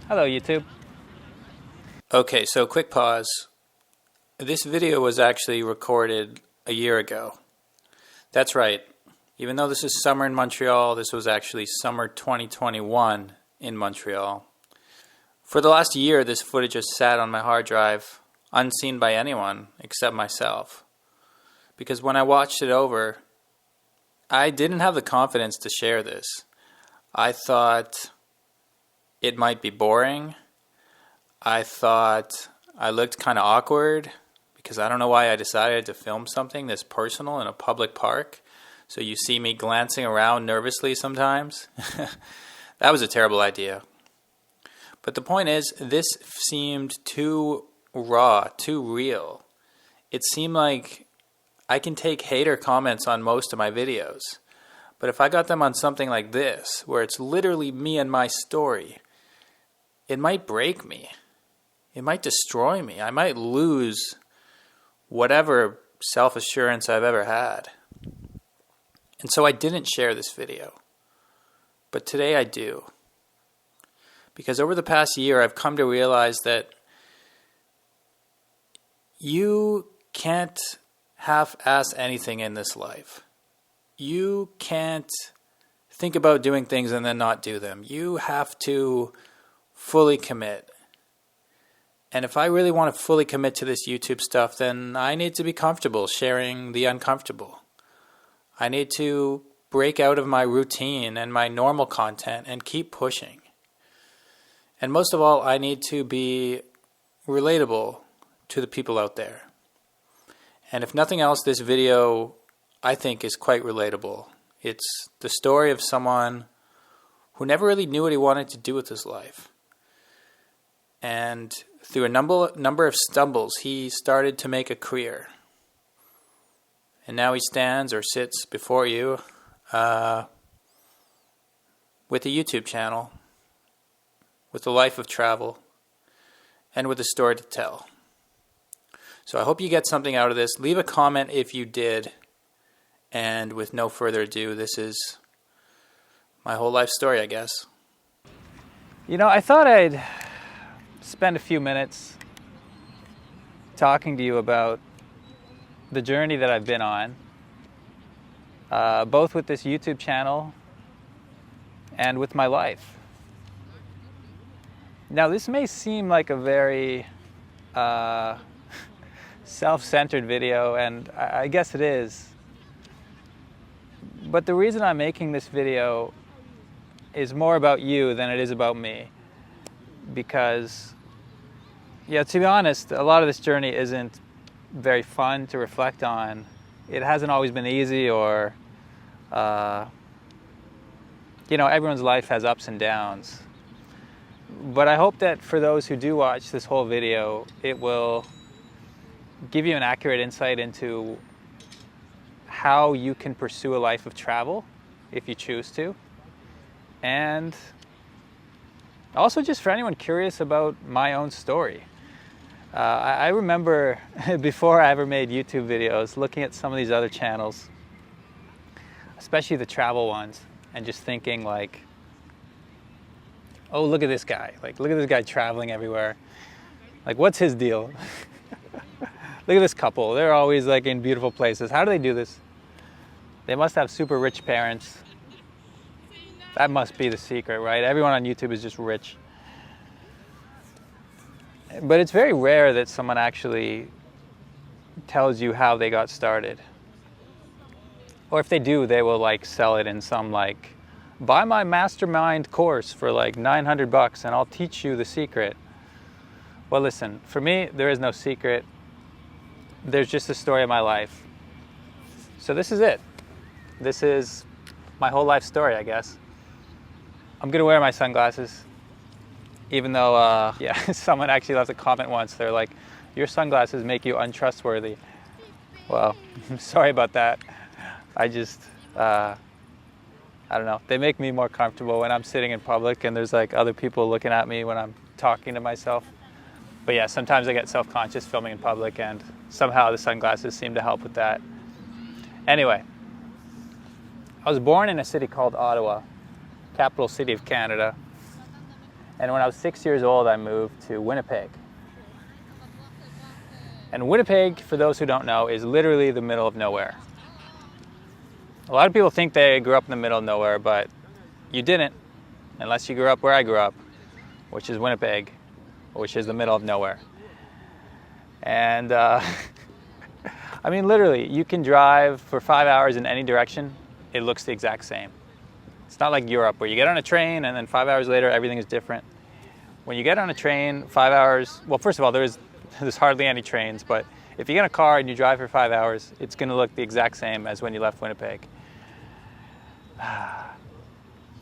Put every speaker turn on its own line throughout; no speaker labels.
Hello, YouTube.
Okay, so quick pause. This video was actually recorded a year ago. That's right. Even though this is summer in Montreal, this was actually summer 2021 in Montreal. For the last year, this footage has sat on my hard drive, unseen by anyone except myself. Because when I watched it over, I didn't have the confidence to share this. I thought it might be boring. I thought I looked kind of awkward because I don't know why I decided to film something this personal in a public park. So you see me glancing around nervously sometimes. That was a terrible idea. But the point is, this seemed too raw, too real. It seemed like I can take hater comments on most of my videos. But if I got them on something like this, where it's literally me and my story, it might break me. It might destroy me. I might lose whatever self-assurance I've ever had. And so I didn't share this video. But today I do. Because over the past year, I've come to realize that you can't half-ass anything in this life. You can't think about doing things and then not do them. You have to fully commit. And if I really want to fully commit to this YouTube stuff, then I need to be comfortable sharing the uncomfortable. I need to break out of my routine and my normal content and keep pushing. And most of all, I need to be relatable to the people out there. And if nothing else, this video, I think, is quite relatable. It's the story of someone who never really knew what he wanted to do with his life. And through a number of stumbles, he started to make a career. And now he stands or sits before you with a YouTube channel, with a life of travel, and with a story to tell. So I hope you get something out of this. Leave a comment if you did. And with no further ado, this is my whole life story, I guess.
You know, I thought I'd spend a few minutes talking to you about the journey that I've been on, both with this YouTube channel and with my life. Now, this may seem like a very self-centered video, and I guess it is. But the reason I'm making this video is more about you than it is about me. Because, yeah, to be honest, a lot of this journey isn't very fun to reflect on. It hasn't always been easy, or, everyone's life has ups and downs. But I hope that for those who do watch this whole video, it will give you an accurate insight into how you can pursue a life of travel if you choose to. And also just for anyone curious about my own story. I remember before I ever made YouTube videos, looking at some of these other channels, especially the travel ones, and just thinking like, oh, look at this guy. Like, look at this guy traveling everywhere. Like, what's his deal? Look at this couple. They're always like in beautiful places. How do they do this? They must have super rich parents. That must be the secret, right? Everyone on YouTube is just rich. But it's very rare that someone actually tells you how they got started. Or if they do, they will like sell it in some like, buy my mastermind course for like $900 and I'll teach you the secret. Well, listen, for me, there is no secret. There's just the story of my life. So this is it. This is my whole life story, I guess. I'm gonna wear my sunglasses, even though, someone actually left a comment once. They're like, your sunglasses make you untrustworthy. Well, I'm sorry about that. I just, I don't know. They make me more comfortable when I'm sitting in public and there's like other people looking at me when I'm talking to myself. But yeah, sometimes I get self-conscious filming in public, and somehow the sunglasses seem to help with that. Anyway, I was born in a city called Ottawa, capital city of Canada. And when I was 6 years old, I moved to Winnipeg. And Winnipeg, for those who don't know, is literally the middle of nowhere. A lot of people think they grew up in the middle of nowhere, but you didn't, unless you grew up where I grew up, which is Winnipeg, which is the middle of nowhere. And I mean, literally, you can drive for 5 hours in any direction. It looks the exact same. It's not like Europe where you get on a train and then 5 hours later everything is different. When you get on a train, 5 hours, well, first of all, there's hardly any trains, but if you get in a car and you drive for 5 hours, it's going to look the exact same as when you left Winnipeg.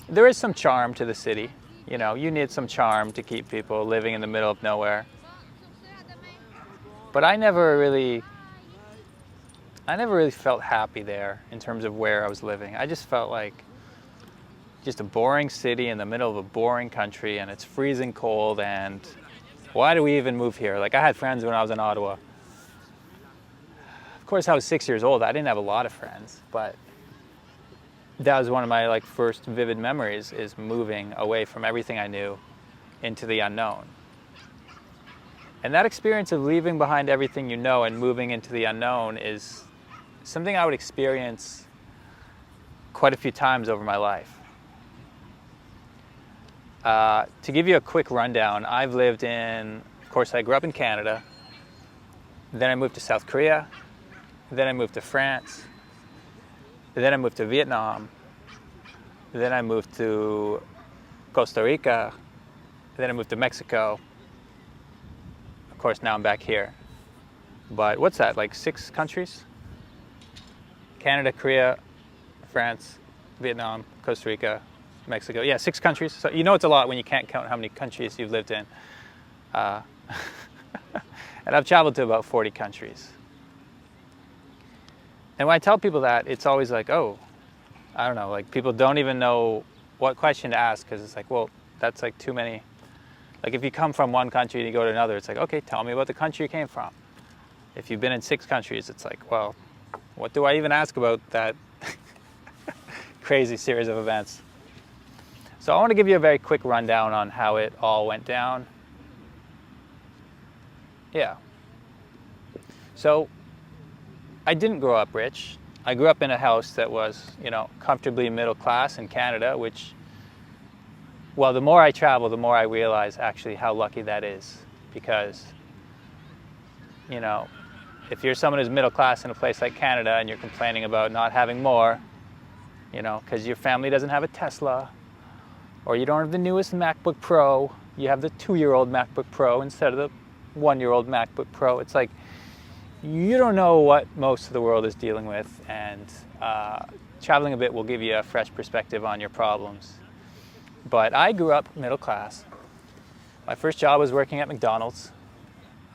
There is some charm to the city. You know, you need some charm to keep people living in the middle of nowhere. But I never really felt happy there in terms of where I was living. I just felt like just a boring city in the middle of a boring country, and it's freezing cold, and why do we even move here? Like, I had friends when I was in Ottawa. Of course, I was 6 years old. I didn't have a lot of friends, but that was one of my first vivid memories, is moving away from everything I knew into the unknown. And that experience of leaving behind everything you know and moving into the unknown is something I would experience quite a few times over my life. To give you a quick rundown, I've lived in, of course, I grew up in Canada, then I moved to South Korea, then I moved to France, then I moved to Vietnam, then I moved to Costa Rica, then I moved to Mexico. Of course, now I'm back here. But what's that, like 6 countries? Canada, Korea, France, Vietnam, Costa Rica, Mexico. Yeah, 6 countries. So you know it's a lot when you can't count how many countries you've lived in. And I've traveled to about 40 countries. And when I tell people that, it's always like, oh, I don't know, like people don't even know what question to ask, because it's like, well, that's like too many. Like if you come from one country and you go to another, it's like, okay, tell me about the country you came from. If you've been in 6 countries, it's like, well, what do I even ask about that crazy series of events? So I want to give you a very quick rundown on how it all went down. Yeah. So I didn't grow up rich. I grew up in a house that was, you know, comfortably middle class in Canada, which, well, the more I travel, the more I realize actually how lucky that is. Because, you know, if you're someone who's middle class in a place like Canada and you're complaining about not having more, you know, because your family doesn't have a Tesla, or you don't have the newest MacBook Pro, you have the 2-year-old MacBook Pro instead of the 1-year-old MacBook Pro. It's like, you don't know what most of the world is dealing with, and traveling a bit will give you a fresh perspective on your problems. But I grew up middle class. My first job was working at McDonald's.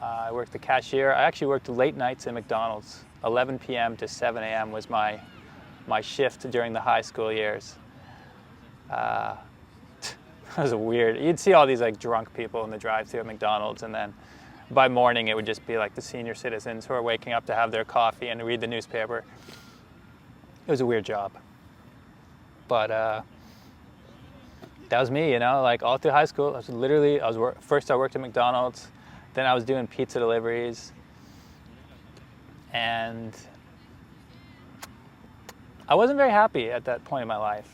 I worked the cashier. I actually worked late nights at McDonald's. 11 p.m. to 7 a.m. was my shift during the high school years. That was weird. You'd see all these like drunk people in the drive-thru at McDonald's, and then by morning it would just be like the senior citizens who are waking up to have their coffee and read the newspaper. It was a weird job. But that was me, you know, like all through high school. First I worked at McDonald's, then I was doing pizza deliveries, and I wasn't very happy at that point in my life.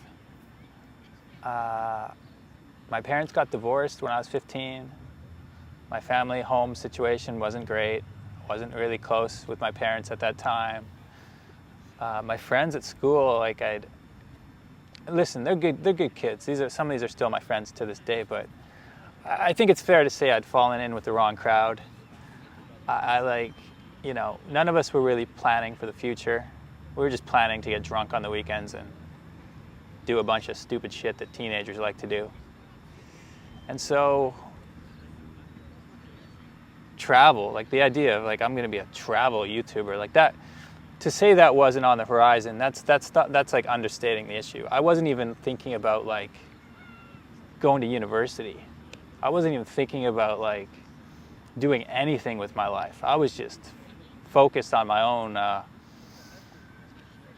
My parents got divorced when I was 15. My family home situation wasn't great. I wasn't really close with my parents at that time. My friends at school, like listen, they're good kids. Some of these are still my friends to this day, but I think it's fair to say I'd fallen in with the wrong crowd. You know, none of us were really planning for the future. We were just planning to get drunk on the weekends and do a bunch of stupid shit that teenagers like to do. And so, travel, like the idea of like I'm gonna be a travel YouTuber, like that, to say that wasn't on the horizon, that's like understating the issue. I wasn't even thinking about like going to university. I wasn't even thinking about like doing anything with my life. I was just focused on my own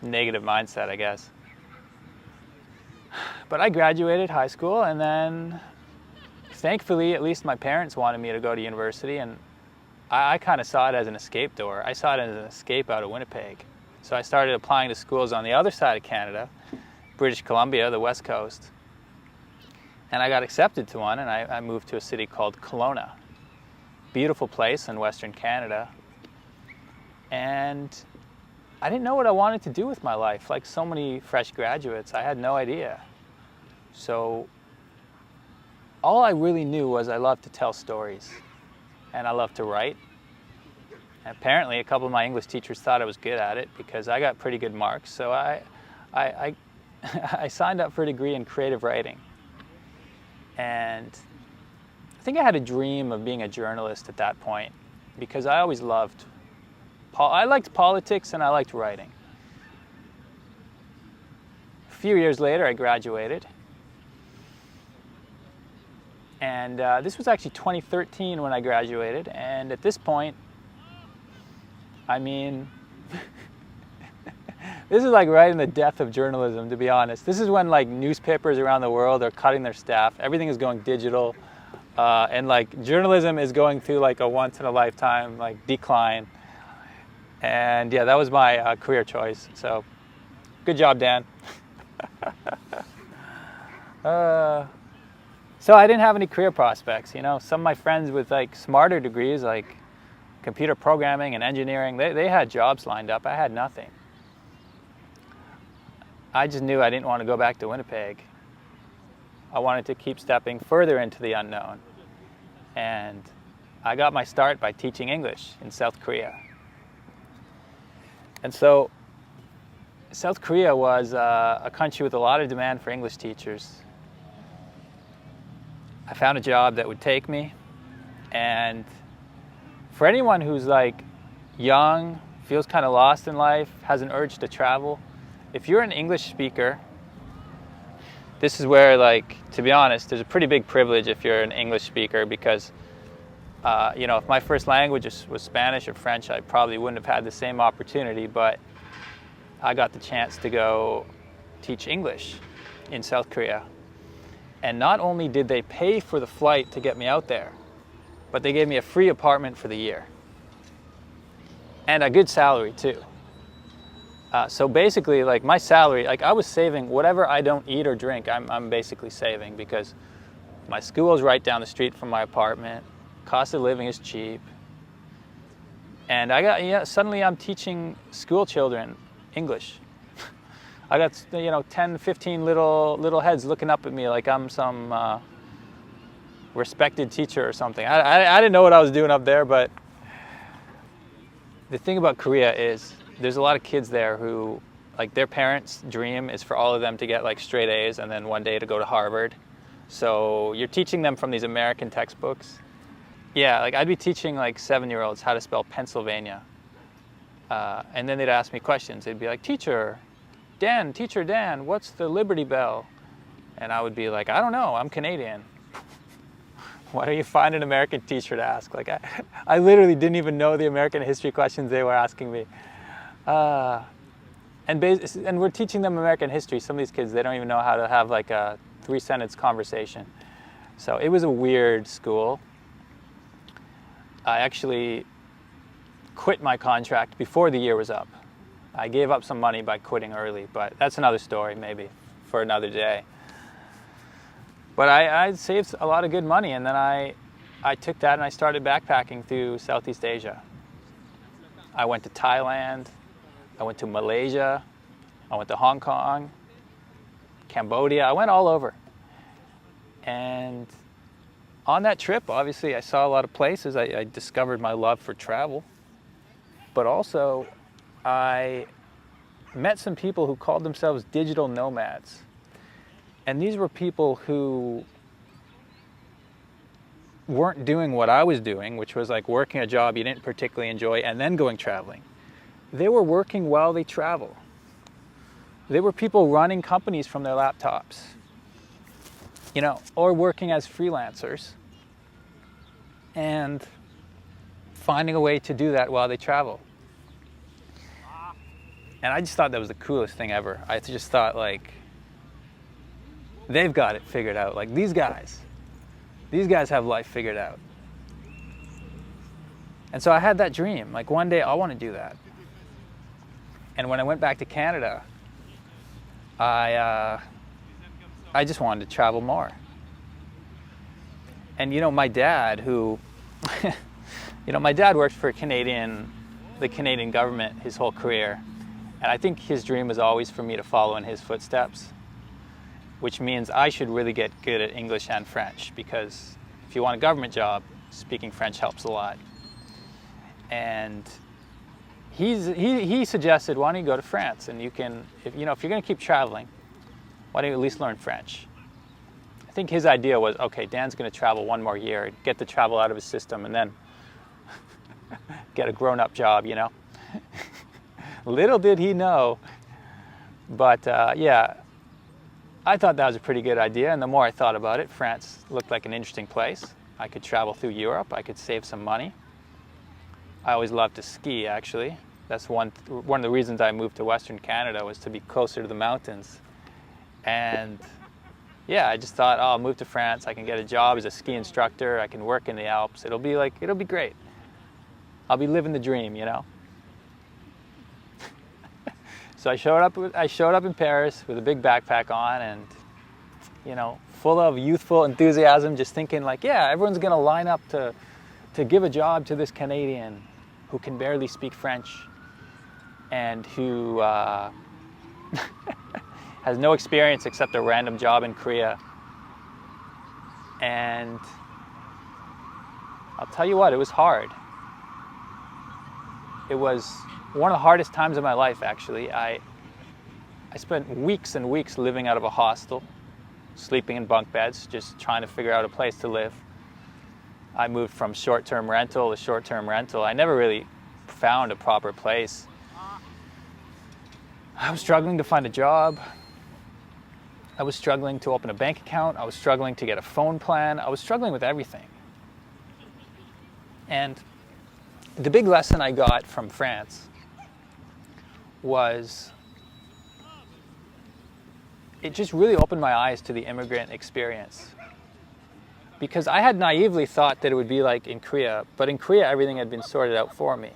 negative mindset, I guess. But I graduated high school, and then thankfully, at least my parents wanted me to go to university, and I kind of saw it as an escape door. I saw it as an escape out of Winnipeg. So I started applying to schools on the other side of Canada, British Columbia, the West Coast. And I got accepted to one, and I moved to a city called Kelowna. Beautiful place in Western Canada. And I didn't know what I wanted to do with my life. Like so many fresh graduates, I had no idea. So all I really knew was I loved to tell stories, and I loved to write. And apparently a couple of my English teachers thought I was good at it because I got pretty good marks. So I signed up for a degree in creative writing. And I think I had a dream of being a journalist at that point because I always loved, I liked politics and I liked writing. A few years later, I graduated. And this was actually 2013 when I graduated. And at this point, I mean, this is like right in the death of journalism, to be honest. This is when like newspapers around the world are cutting their staff. Everything is going digital. And like journalism is going through like a once in a lifetime like decline. And yeah, that was my career choice. So good job, Dan. So I didn't have any career prospects. You know, some of my friends with like smarter degrees like computer programming and engineering, they had jobs lined up. I had nothing. I just knew I didn't want to go back to Winnipeg. I wanted to keep stepping further into the unknown. And I got my start by teaching English in South Korea. And so South Korea was a country with a lot of demand for English teachers. I found a job that would take me. And for anyone who's like young, feels kind of lost in life, has an urge to travel, if you're an English speaker, this is where, like, to be honest, there's a pretty big privilege if you're an English speaker because, you know, if my first language was Spanish or French, I probably wouldn't have had the same opportunity, but I got the chance to go teach English in South Korea. And not only did they pay for the flight to get me out there, but they gave me a free apartment for the year. And a good salary, too. So basically, like my salary, like I was saving whatever I don't eat or drink, I'm basically saving because my school is right down the street from my apartment. Cost of living is cheap. And suddenly I'm teaching school children English. I got, 10, 15 little heads looking up at me like I'm some respected teacher or something. I didn't know what I was doing up there, but the thing about Korea is there's a lot of kids there who, like, their parents' dream is for all of them to get like straight A's and then one day to go to Harvard. So you're teaching them from these American textbooks. Yeah, like I'd be teaching like 7-year-olds how to spell Pennsylvania. And then they'd ask me questions. They'd be like, Teacher Dan, what's the Liberty Bell? And I would be like, I don't know, I'm Canadian. Why don't you find an American teacher to ask? Like I literally didn't even know the American history questions they were asking me. And we're teaching them American history. Some of these kids, they don't even know how to have like a 3-sentence conversation. So it was a weird school. I actually quit my contract before the year was up. I gave up some money by quitting early, but that's another story maybe for another day. But I saved a lot of good money, and then I took that and I started backpacking through Southeast Asia. I went to Thailand, I went to Malaysia, I went to Hong Kong, Cambodia. I went all over. And on that trip, obviously, I saw a lot of places. I discovered my love for travel. But also, I met some people who called themselves digital nomads. And these were people who weren't doing what I was doing, which was like working a job you didn't particularly enjoy and then going traveling. They were working while they travel. They were people running companies from their laptops, or working as freelancers and finding a way to do that while they travel. And I just thought that was the coolest thing ever. I just thought, like, they've got it figured out. Like, these guys, These guys have life figured out. And so I had that dream, like one day I want to do that. And when I went back to Canada, I just wanted to travel more. And my dad, who, my dad worked for the Canadian government his whole career. And I think his dream was always for me to follow in his footsteps, which means I should really get good at English and French, because if you want a government job, speaking French helps a lot. And he suggested, why don't you go to France, and you can, if you're going to keep traveling, why don't you at least learn French? I think his idea was, okay, Dan's going to travel one more year, get the travel out of his system, and then get a grown-up job, Little did he know. But yeah, I thought that was a pretty good idea, and the more I thought about it, France looked like an interesting place. I could travel through Europe, I could save some money. I always loved to ski, actually. That's one of the reasons I moved to Western Canada, was to be closer to the mountains. And yeah, I just thought, oh, I'll move to France, I can get a job as a ski instructor, I can work in the Alps, it'll be great. I'll be living the dream, So I showed up in Paris with a big backpack on, and full of youthful enthusiasm, just thinking like, yeah, everyone's going to line up to give a job to this Canadian who can barely speak French and who has no experience except a random job in Korea. And I'll tell you what, it was hard. It was one of the hardest times of my life, actually. I spent weeks and weeks living out of a hostel, sleeping in bunk beds, just trying to figure out a place to live. I moved from short-term rental to short-term rental. I never really found a proper place. I was struggling to find a job. I was struggling to open a bank account. I was struggling to get a phone plan. I was struggling with everything. And the big lesson I got from France was, it just really opened my eyes to the immigrant experience. Because I had naively thought that it would be like in Korea, but in Korea everything had been sorted out for me.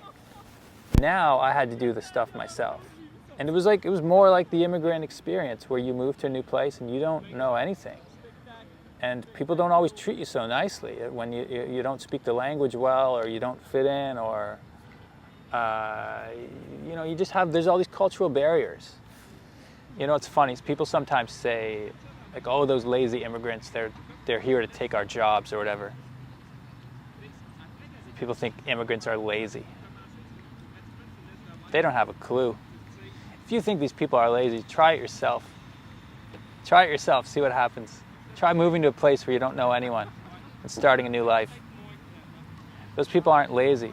Now I had to do the stuff myself. And it was more like the immigrant experience, where you move to a new place and you don't know anything. And people don't always treat you so nicely when you don't speak the language well, or you don't fit in, or you just there's all these cultural barriers. It's funny, people sometimes say, like, oh, those lazy immigrants, they're here to take our jobs or whatever. People think immigrants are lazy. They don't have a clue. If you think these people are lazy, try it yourself. Try it yourself, see what happens. Try moving to a place where you don't know anyone and starting a new life. Those people aren't lazy.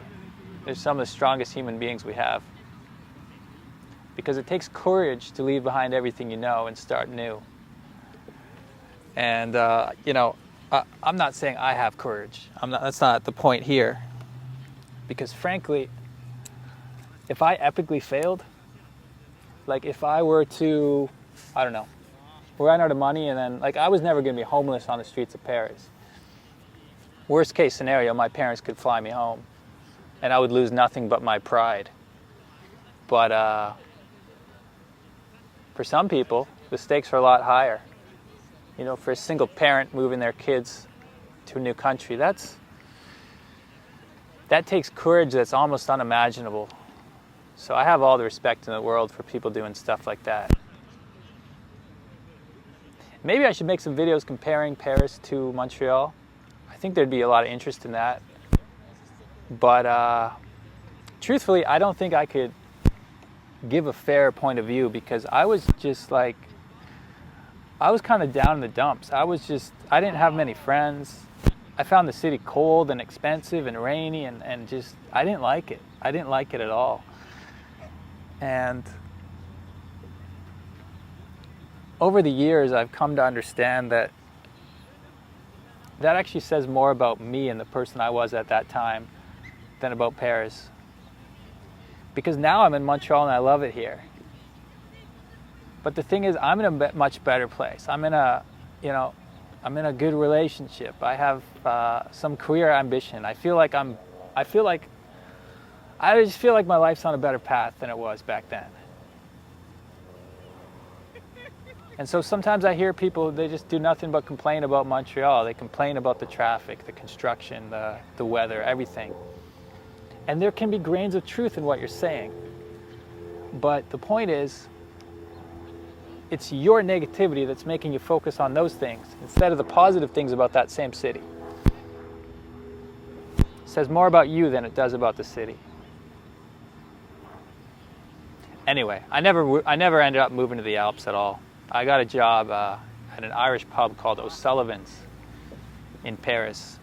They're some of the strongest human beings we have. Because it takes courage to leave behind everything you know and start new. And, I'm not saying I have courage. That's not the point here. Because frankly, if I epically failed, like if I were to, I don't know, run out of money and then, like, I was never going to be homeless on the streets of Paris. Worst case scenario, my parents could fly me home and I would lose nothing but my pride. But for some people, the stakes are a lot higher. For a single parent moving their kids to a new country, that takes courage that's almost unimaginable. So I have all the respect in the world for people doing stuff like that. Maybe I should make some videos comparing Paris to Montreal. I think there'd be a lot of interest in that. But truthfully, I don't think I could give a fair point of view, because I was just like, I was kind of down in the dumps. I didn't have many friends. I found the city cold and expensive and rainy and just, I didn't like it. I didn't like it at all. And over the years, I've come to understand that actually says more about me and the person I was at that time than about Paris. Because now I'm in Montreal and I love it here. But the thing is, I'm in a much better place. I'm in a, I'm in a good relationship. I have some career ambition. I just feel like my life's on a better path than it was back then. And so sometimes I hear people, they just do nothing but complain about Montreal. They complain about the traffic, the construction, the weather, everything. And there can be grains of truth in what you're saying. But the point is, it's your negativity that's making you focus on those things instead of the positive things about that same city. It says more about you than it does about the city. Anyway, I never ended up moving to the Alps at all. I got a job at an Irish pub called O'Sullivan's in Paris.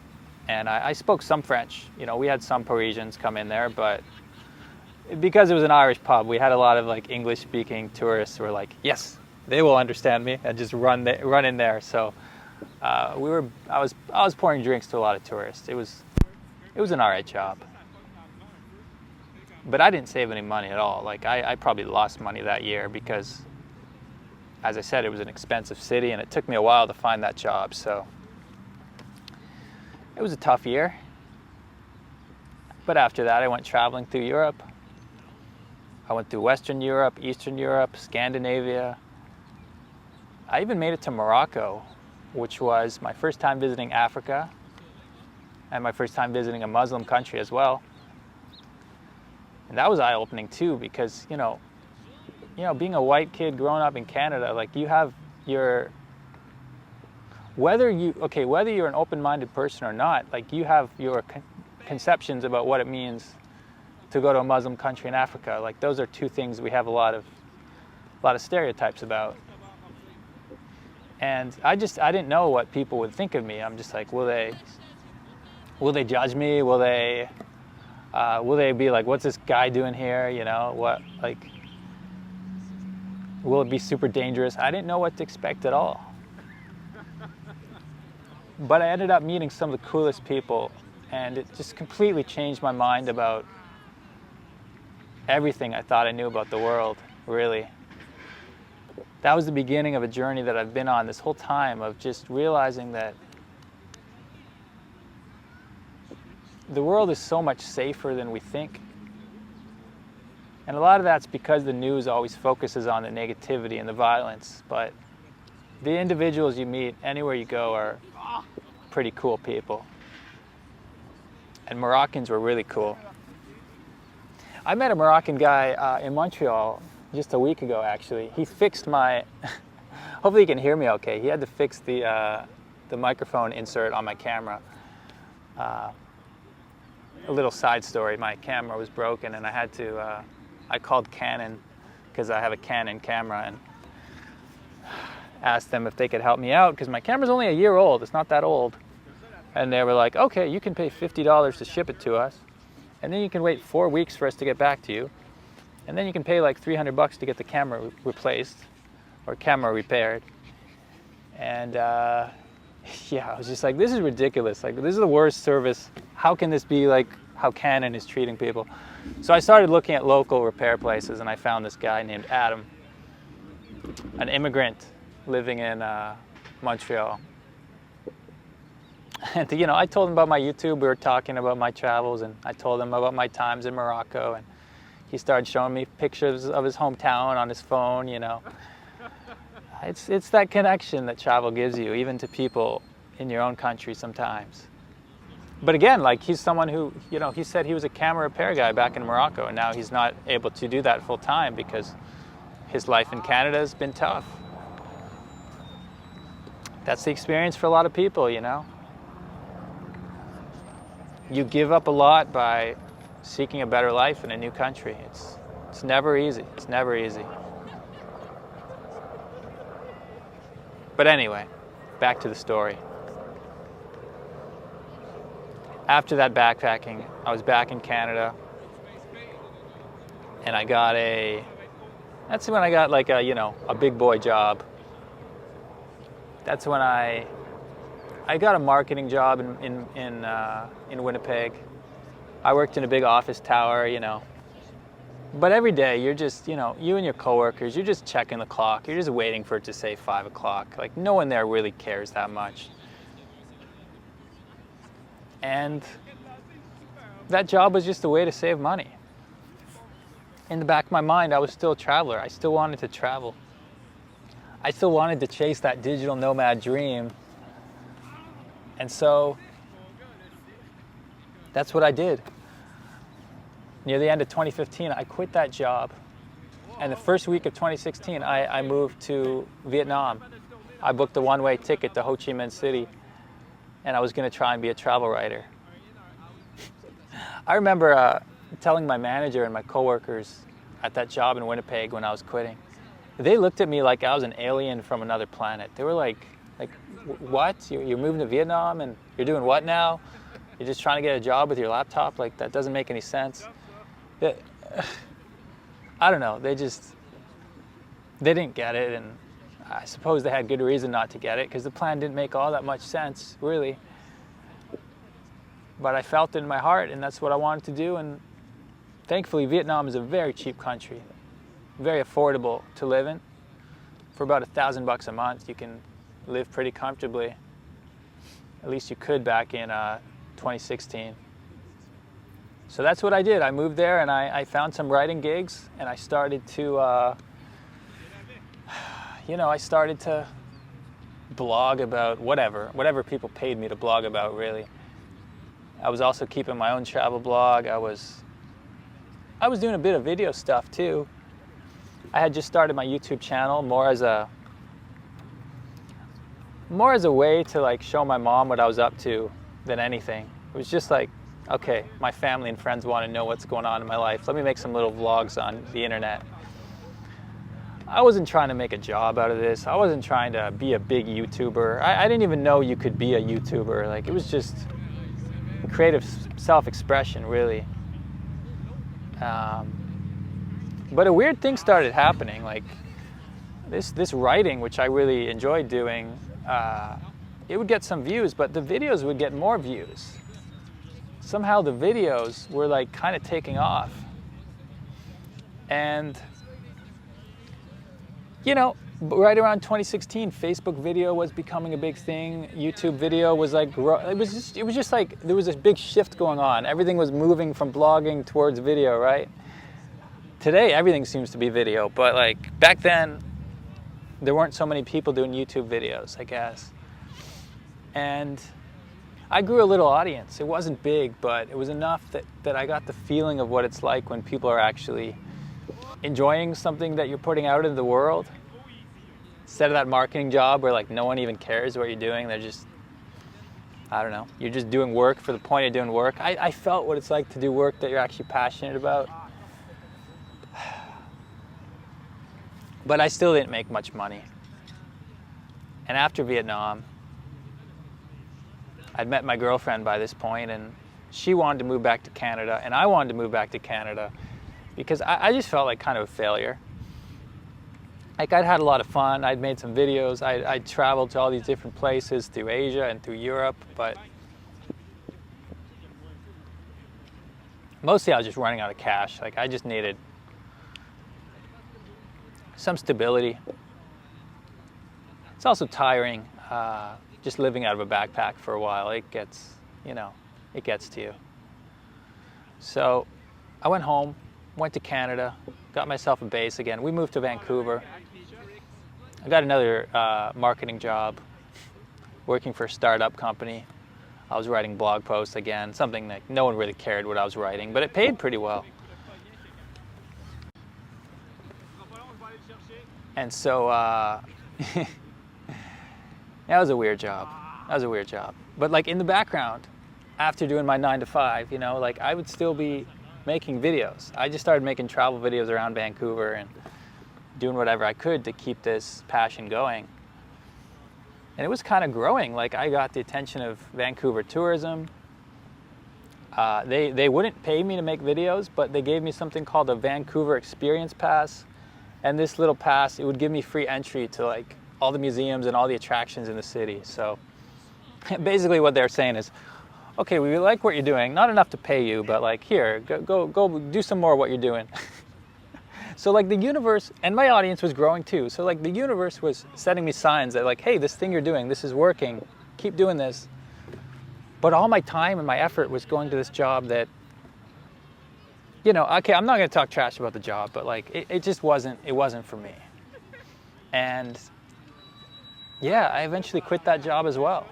And I spoke some French. You know, we had some Parisians come in there, but because it was an Irish pub, we had a lot of like English-speaking tourists who were like, yes, they will understand me, and just run in there. So I was pouring drinks to a lot of tourists. It was an alright job. But I didn't save any money at all. Like I probably lost money that year because, as I said, it was an expensive city, and it took me a while to find that job. So it was a tough year. But after that, I went traveling through Europe. I went through Western Europe, Eastern Europe, Scandinavia. I even made it to Morocco, which was my first time visiting Africa and my first time visiting a Muslim country as well. And that was eye-opening too, because, you know, being a white kid growing up in Canada, like you have your, whether you're an open-minded person or not, like you have your conceptions about what it means to go to a Muslim country in Africa. Like those are two things we have a lot of stereotypes about. And I didn't know what people would think of me. I'm just like, will they judge me? Will they be like, what's this guy doing here? You know, will it be super dangerous? I didn't know what to expect at all. But I ended up meeting some of the coolest people, and it just completely changed my mind about everything I thought I knew about the world, really. That was the beginning of a journey that I've been on this whole time, of just realizing that the world is so much safer than we think. And a lot of that's because the news always focuses on the negativity and the violence, but the individuals you meet anywhere you go are pretty cool people. And Moroccans were really cool. I met a Moroccan guy in Montreal just a week ago, actually. He fixed my, hopefully you can hear me okay. He had to fix the microphone insert on my camera. A little side story, my camera was broken and I called Canon, because I have a Canon camera, and asked them if they could help me out, because my camera's only a year old, it's not that old. And they were like, okay, you can pay $50 to ship it to us, and then you can wait 4 weeks for us to get back to you, and then you can pay like $300 to get the camera replaced, or camera repaired. And yeah, I was just like, this is ridiculous. Like, this is the worst service. How can this be like how Canon is treating people? So I started looking at local repair places, and I found this guy named Adam, an immigrant living in Montreal. And you know, I told him about my YouTube. We were talking about my travels, and I told him about my times in Morocco, and he started showing me pictures of his hometown on his phone. You know, it's that connection that travel gives you, even to people in your own country sometimes. But again, like, he's someone who, you know, he said he was a camera repair guy back in Morocco, and now he's not able to do that full time because his life in Canada has been tough. That's the experience for a lot of people, you know. You give up a lot by seeking a better life in a new country. It's never easy. It's never easy. But anyway, back to the story. After that backpacking, I was back in Canada, and that's when I got like a big boy job. That's when I got a marketing job in Winnipeg. I worked in a big office tower, you know, But every day you're just, you and your coworkers, you're just checking the clock. You're just waiting for it to say 5 o'clock. Like no one there really cares that much. And that job was just a way to save money. In the back of my mind, I was still a traveler. I still wanted to travel. I still wanted to chase that digital nomad dream. And so that's what I did. Near the end of 2015, I quit that job. And the first week of 2016, I moved to Vietnam. I booked a one-way ticket to Ho Chi Minh City, and I was going to try and be a travel writer. I remember telling my manager and my coworkers at that job in Winnipeg when I was quitting. They looked at me like I was an alien from another planet. They were like, what? You're moving to Vietnam and you're doing what now? You're just trying to get a job with your laptop? Like, that doesn't make any sense. I don't know. They didn't get it, and I suppose they had good reason not to get it because the plan didn't make all that much sense, really. But I felt it in my heart, and that's what I wanted to do. And thankfully, Vietnam is a very cheap country, very affordable to live in. For about $1,000 a month, you can live pretty comfortably. At least you could back in 2016. So that's what I did. I moved there, and I found some writing gigs, and I started to, I started to blog about whatever people paid me to blog about, really. I was also keeping my own travel blog. I was doing a bit of video stuff too. I had just started my YouTube channel more as a way to like show my mom what I was up to than anything. It was just like, okay, my family and friends want to know what's going on in my life. Let me make some little vlogs on the internet. I wasn't trying to make a job out of this. I wasn't trying to be a big YouTuber. I didn't even know you could be a YouTuber. Like, it was just creative self-expression, really. But a weird thing started happening. Like this writing, which I really enjoyed doing, it would get some views, but the videos would get more views. Somehow the videos were like kind of taking off. And right around 2016, Facebook video was becoming a big thing. YouTube video was like, it was just like there was this big shift going on. Everything was moving from blogging towards video, right? Today, everything seems to be video, but like back then, there weren't so many people doing YouTube videos, I guess. And I grew a little audience. It wasn't big, but it was enough that I got the feeling of what it's like when people are actually enjoying something that you're putting out into the world. Instead of that marketing job where like no one even cares what you're doing, they're just, I don't know, you're just doing work for the point of doing work. I felt what it's like to do work that you're actually passionate about. But I still didn't make much money. And after Vietnam, I'd met my girlfriend by this point, and she wanted to move back to Canada, and I wanted to move back to Canada because I just felt like kind of a failure. Like, I'd had a lot of fun. I'd made some videos. I'd traveled to all these different places through Asia and through Europe, but mostly I was just running out of cash. Like, I just needed some stability. It's also tiring, just living out of a backpack for a while. It gets, it gets to you. So I went home, went to Canada, got myself a base again. We moved to Vancouver. I got another marketing job, working for a startup company. I was writing blog posts again, something that no one really cared what I was writing, but it paid pretty well. And so that was a weird job. But like in the background, after doing my 9 to 5, like I would still be making videos. I just started making travel videos around Vancouver and doing whatever I could to keep this passion going. And it was kind of growing. Like, I got the attention of Vancouver tourism. They wouldn't pay me to make videos, but they gave me something called a Vancouver Experience Pass. And this little pass, it would give me free entry to like all the museums and all the attractions in the city. So basically what they're saying is, okay, we like what you're doing. Not enough to pay you, but like, here, go do some more of what you're doing. So like the universe, and my audience was growing too. So like the universe was sending me signs that like, hey, this thing you're doing, this is working. Keep doing this. But all my time and my effort was going to this job that, you know, okay, I'm not going to talk trash about the job, but like it just wasn't for me. And yeah, I eventually quit that job as well.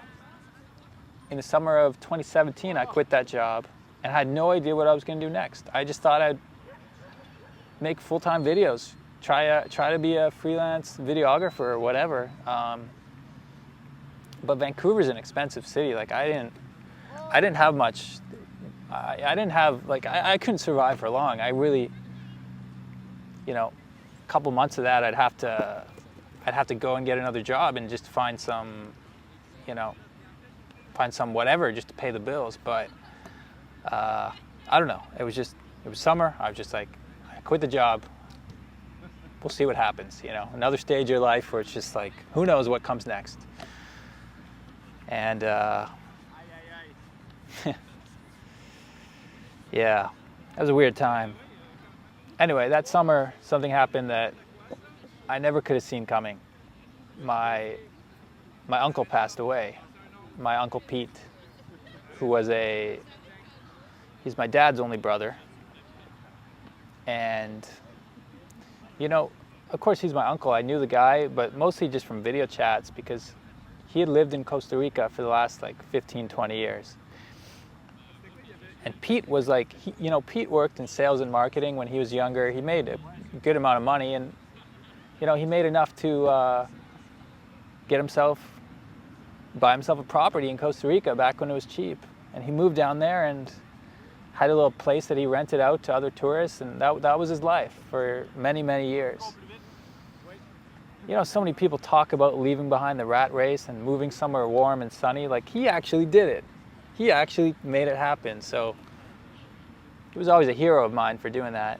In the summer of 2017, I quit that job and had no idea what I was going to do next. I just thought I'd make full-time videos, try to be a freelance videographer or whatever. But Vancouver's an expensive city. Like I didn't have much. I didn't have like I couldn't survive for long. I really, you know, a couple months of that I'd have to go and get another job and just find some, you know, whatever just to pay the bills. But I don't know. It was summer. I was just like, I quit the job. We'll see what happens. You know, another stage of your life where it's just like, who knows what comes next. And yeah, that was a weird time. Anyway, that summer something happened that I never could have seen coming. My uncle passed away. My Uncle Pete, who was he's my dad's only brother. And, you know, of course he's my uncle. I knew the guy, but mostly just from video chats because he had lived in Costa Rica for the last like 15, 20 years. And Pete was like, you know, Pete worked in sales and marketing when he was younger. He made a good amount of money and, you know, he made enough to buy himself a property in Costa Rica back when it was cheap. And he moved down there and had a little place that he rented out to other tourists, and that was his life for many, many years. You know, so many people talk about leaving behind the rat race and moving somewhere warm and sunny. Like, he actually did it. He actually made it happen. So he was always a hero of mine for doing that.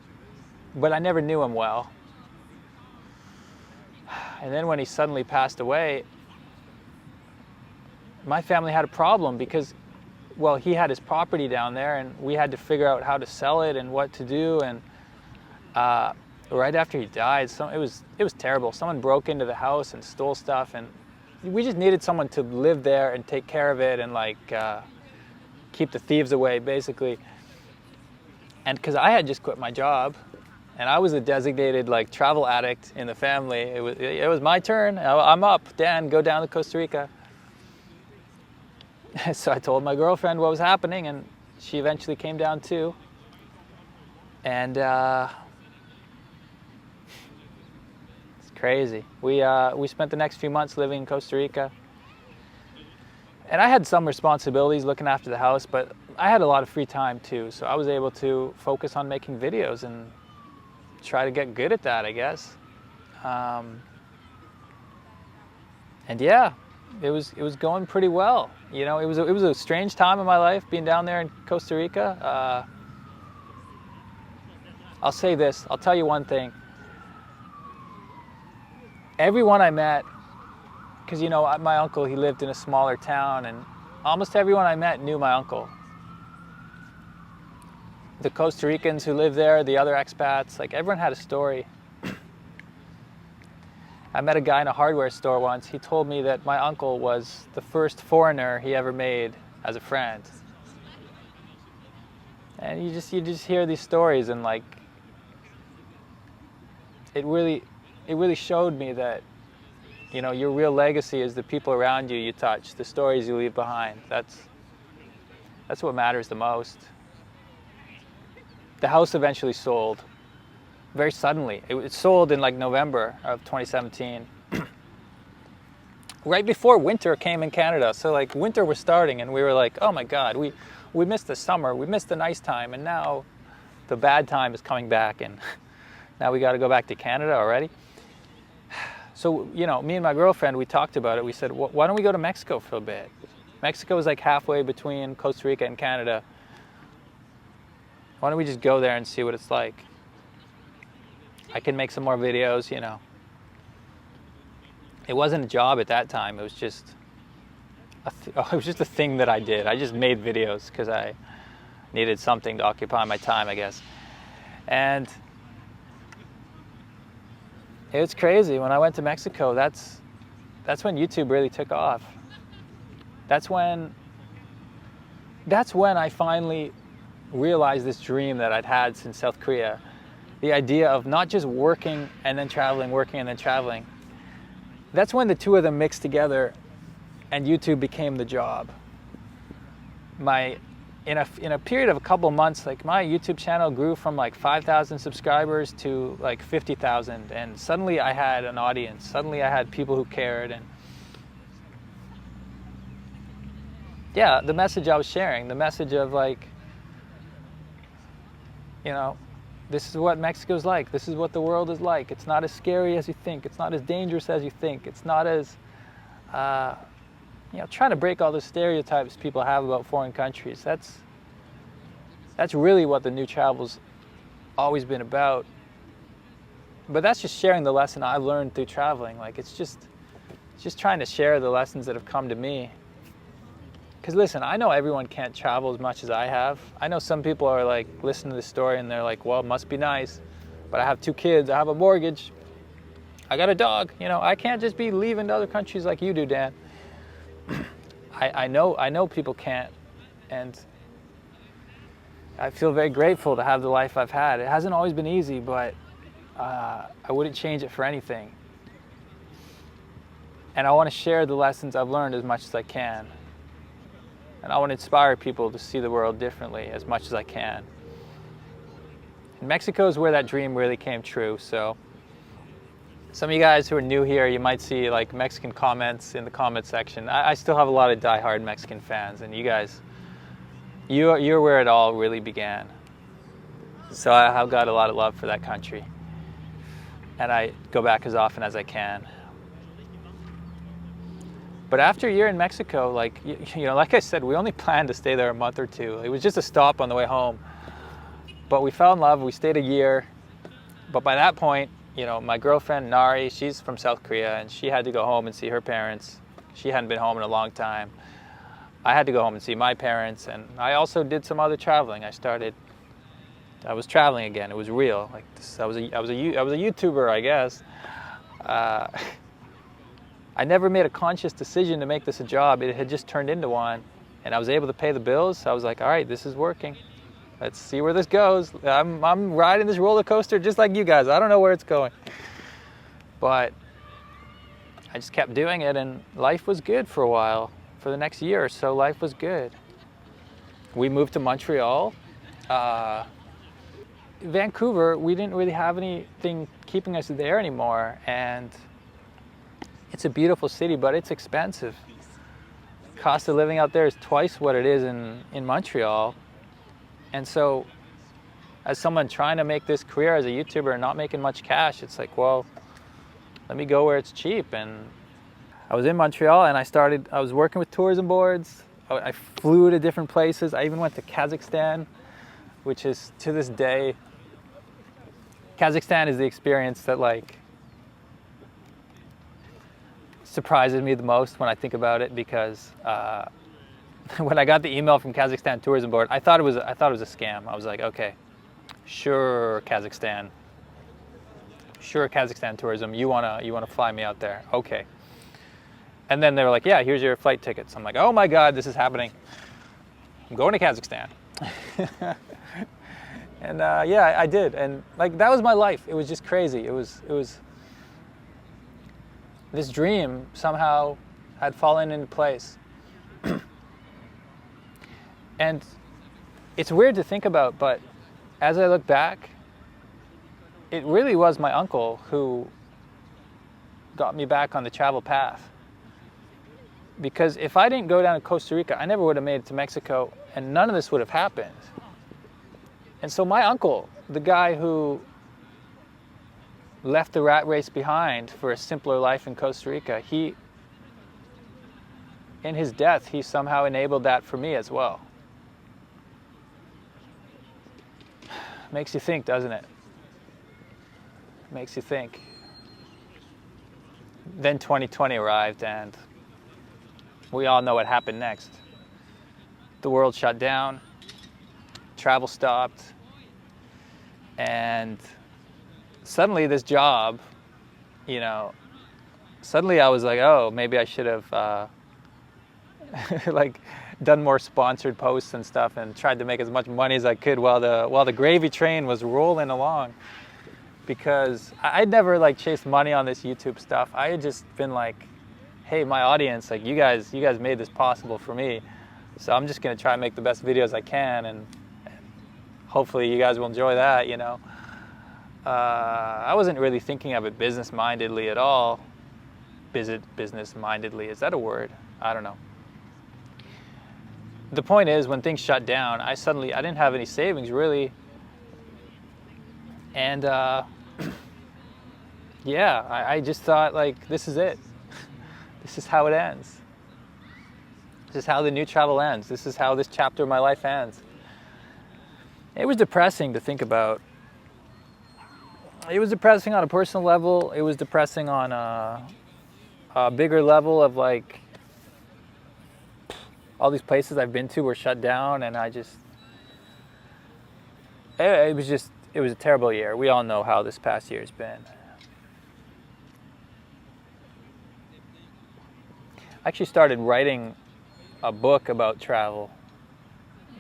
But I never knew him well. And then when he suddenly passed away, my family had a problem because, well, he had his property down there and we had to figure out how to sell it and what to do. And right after he died, it was terrible. Someone broke into the house and stole stuff, and we just needed someone to live there and take care of it and like keep the thieves away, basically. And because I had just quit my job, and I was a designated like travel addict in the family, it was my turn. I'm up. Dan, go down to Costa Rica. So I told my girlfriend what was happening, and she eventually came down too. And it's crazy. We spent the next few months living in Costa Rica. And I had some responsibilities looking after the house, but I had a lot of free time too. So I was able to focus on making videos and try to get good at that, I guess. And yeah, it was going pretty well. You know, it was a strange time in my life being down there in Costa Rica. I'll say this. I'll tell you one thing. Everyone I met, because, you know, my uncle, he lived in a smaller town, and almost everyone I met knew my uncle. The Costa Ricans who lived there, the other expats, like everyone had a story. I met a guy in a hardware store once. He told me that my uncle was the first foreigner he ever made as a friend. And you just hear these stories, and like it really showed me that, you know, your real legacy is the people around you touch, the stories you leave behind. That's what matters the most. The house eventually sold. Very suddenly. It sold in like November of 2017. Right before winter came in Canada. So like winter was starting, and we were like, oh my God, we missed the summer, we missed the nice time, and now the bad time is coming back, and now we got to go back to Canada already. So, you know, me and my girlfriend, we talked about it. We said, why don't we go to Mexico for a bit? Mexico is like halfway between Costa Rica and Canada. Why don't we just go there and see what it's like? I can make some more videos, you know. It wasn't a job at that time. It was just a thing that I did. I just made videos because I needed something to occupy my time, I guess. And It was crazy. When I went to Mexico, that's when YouTube really took off. That's when I finally realized this dream that I'd had since South Korea. The idea of not just working and then traveling, working and then traveling. That's when the two of them mixed together and YouTube became the job. In a period of a couple months, like my YouTube channel grew from like 5,000 subscribers to like 50,000, and suddenly I had an audience. Suddenly I had people who cared, and yeah, the message I was sharing, the message of like, you know, this is what Mexico's like. This is what the world is like. It's not as scary as you think. It's not as dangerous as you think. It's not as, you know, trying to break all the stereotypes people have about foreign countries. That's really what the New Travel's always been about. But that's just sharing the lesson I've learned through traveling. Like it's just trying to share the lessons that have come to me. Because listen, I know everyone can't travel as much as I have. I know some people are like, listen to this story and they're like, well, it must be nice, but I have 2 kids, I have a mortgage, I got a dog. You know, I can't just be leaving to other countries like you do, Dan. I know people can't, and I feel very grateful to have the life I've had. It hasn't always been easy, but I wouldn't change it for anything. And I want to share the lessons I've learned as much as I can. And I want to inspire people to see the world differently as much as I can. And Mexico is where that dream really came true. So some of you guys who are new here, you might see like Mexican comments in the comment section. I still have a lot of diehard Mexican fans, and you guys, you're where it all really began. So I've got a lot of love for that country, and I go back as often as I can. But after a year in Mexico, like, you know, like I said, we only planned to stay there a month or 2. It was just a stop on the way home. But we fell in love, we stayed a year. But by that point, you know, my girlfriend, Nari, she's from South Korea, and she had to go home and see her parents. She hadn't been home in a long time. I had to go home and see my parents, and I also did some other traveling. I was traveling again. It was real. Like this, I was a YouTuber, I guess. I never made a conscious decision to make this a job. It had just turned into one, and I was able to pay the bills. So I was like, all right, this is working. Let's see where this goes. I'm riding this roller coaster just like you guys. I don't know where it's going. But I just kept doing it, and life was good for a while. For the next year or so, life was good. We moved to Montreal. Vancouver, we didn't really have anything keeping us there anymore, and it's a beautiful city, but it's expensive. Cost of living out there is twice what it is in Montreal. And so, as someone trying to make this career as a YouTuber and not making much cash, it's like, well, let me go where it's cheap. And I was in Montreal, and I was working with tourism boards. I flew to different places. I even went to Kazakhstan, which is, to this day, Kazakhstan is the experience that like surprises me the most when I think about it, because when I got the email from Kazakhstan Tourism Board, I thought it was a scam. I was like, okay, sure, Kazakhstan Tourism, you wanna fly me out there, okay. And then they were like, yeah, here's your flight tickets. I'm like, oh my God, this is happening. I'm going to Kazakhstan. And yeah, I did, and like that was my life. It was just crazy. It was this dream somehow had fallen into place. And it's weird to think about, but as I look back, it really was my uncle who got me back on the travel path. Because if I didn't go down to Costa Rica, I never would have made it to Mexico, and none of this would have happened. And so my uncle, the guy who left the rat race behind for a simpler life in Costa Rica, in his death, he somehow enabled that for me as well. Makes you think, doesn't it? Makes you think. Then 2020 arrived, and we all know what happened next. The world shut down, travel stopped, and suddenly this job you know, suddenly I was like, oh, maybe I should have like done more sponsored posts and stuff, and tried to make as much money as I could while the gravy train was rolling along. Because I'd never like chased money on this YouTube stuff. I had just been like, hey, my audience, like you guys made this possible for me, so I'm just gonna try and make the best videos I can, and hopefully you guys will enjoy that, you know. I wasn't really thinking of it business-mindedly at all. Business-mindedly, is that a word? I don't know. The point is, when things shut down, I didn't have any savings really, and yeah, I just thought like, this is it. This is how it ends. This is how the new travel ends. This is how this chapter of my life ends. It was depressing to think about. It was depressing on a personal level. It was depressing on a bigger level of like, all these places I've been to were shut down, and it was a terrible year. We all know how this past year's been. I actually started writing a book about travel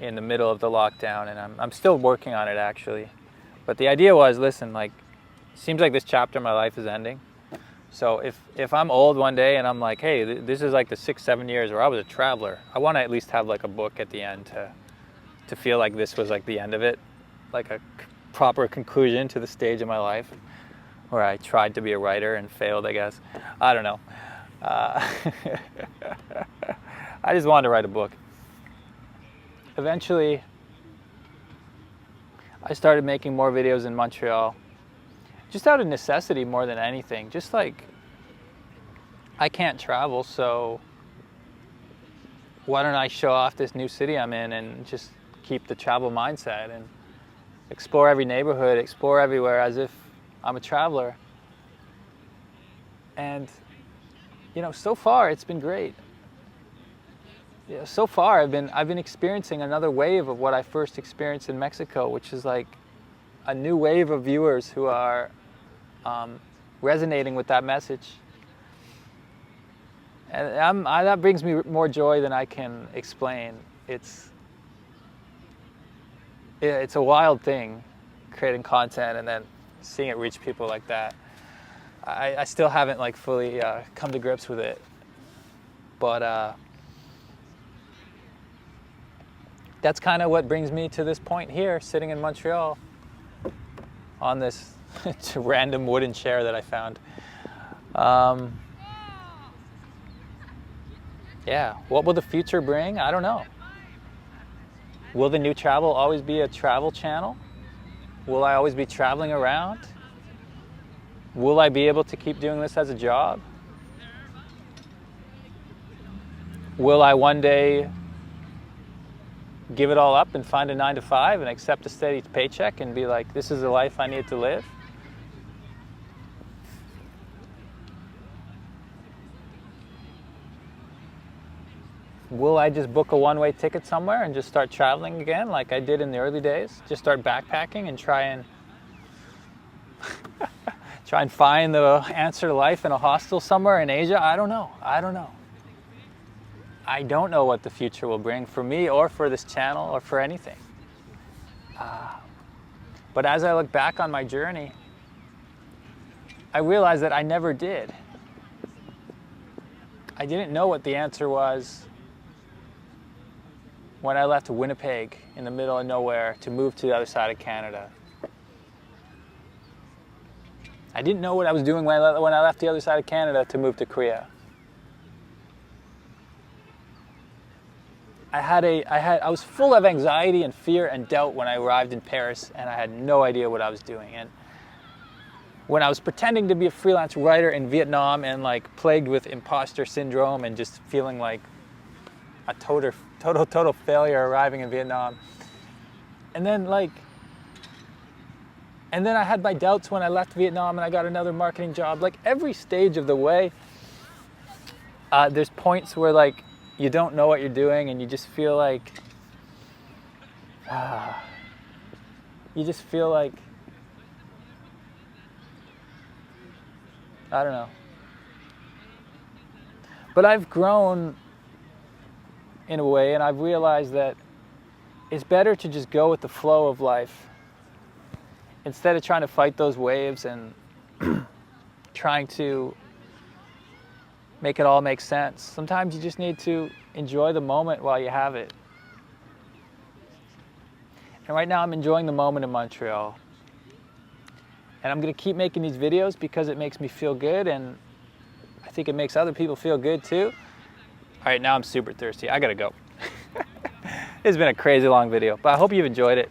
in the middle of the lockdown, and I'm still working on it actually. But the idea was, listen, like, seems like this chapter of my life is ending. So if I'm old one day and I'm like, hey, this is like the 6-7 years where I was a traveler, I want to at least have like a book at the end to feel like this was like the end of it, like a proper conclusion to the stage of my life where I tried to be a writer and failed, I guess. I don't know. I just wanted to write a book. Eventually, I started making more videos in Montreal, just out of necessity more than anything. Just like, I can't travel, so why don't I show off this new city I'm in and just keep the travel mindset and explore every neighborhood, explore everywhere as if I'm a traveler. And you know, so far it's been great. Yeah, so far I've been experiencing another wave of what I first experienced in Mexico, which is like a new wave of viewers who are resonating with that message. And that brings me more joy than I can explain. It's a wild thing, creating content and then seeing it reach people like that. I still haven't like fully come to grips with it, but that's kind of what brings me to this point here, sitting in Montreal on this random wooden chair that I found. Yeah, what will the future bring? I don't know. Will the new travel always be a travel channel? Will I always be traveling around? Will I be able to keep doing this as a job? Will I one day give it all up and find a 9-to-5 and accept a steady paycheck and be like, this is the life I need to live? Will I just book a one-way ticket somewhere and just start traveling again like I did in the early days? Just start backpacking and try and find the answer to life in a hostel somewhere in Asia? I don't know. I don't know what the future will bring for me or for this channel or for anything. But as I look back on my journey, I realized that I never did. I didn't know what the answer was when I left Winnipeg in the middle of nowhere to move to the other side of Canada. I didn't know what I was doing when I left the other side of Canada to move to Korea. I was full of anxiety and fear and doubt when I arrived in Paris, and I had no idea what I was doing. And when I was pretending to be a freelance writer in Vietnam and like plagued with imposter syndrome and just feeling like a total failure arriving in Vietnam. And then I had my doubts when I left Vietnam and I got another marketing job. Like every stage of the way, there's points where like you don't know what you're doing and you just feel like, I don't know. But I've grown in a way, and I've realized that it's better to just go with the flow of life instead of trying to fight those waves and trying to make it all make sense. Sometimes you just need to enjoy the moment while you have it. And right now I'm enjoying the moment in Montreal. And I'm going to keep making these videos because it makes me feel good, and I think it makes other people feel good too. All right, now I'm super thirsty. I got to go. It's been a crazy long video, but I hope you've enjoyed it.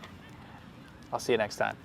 I'll see you next time.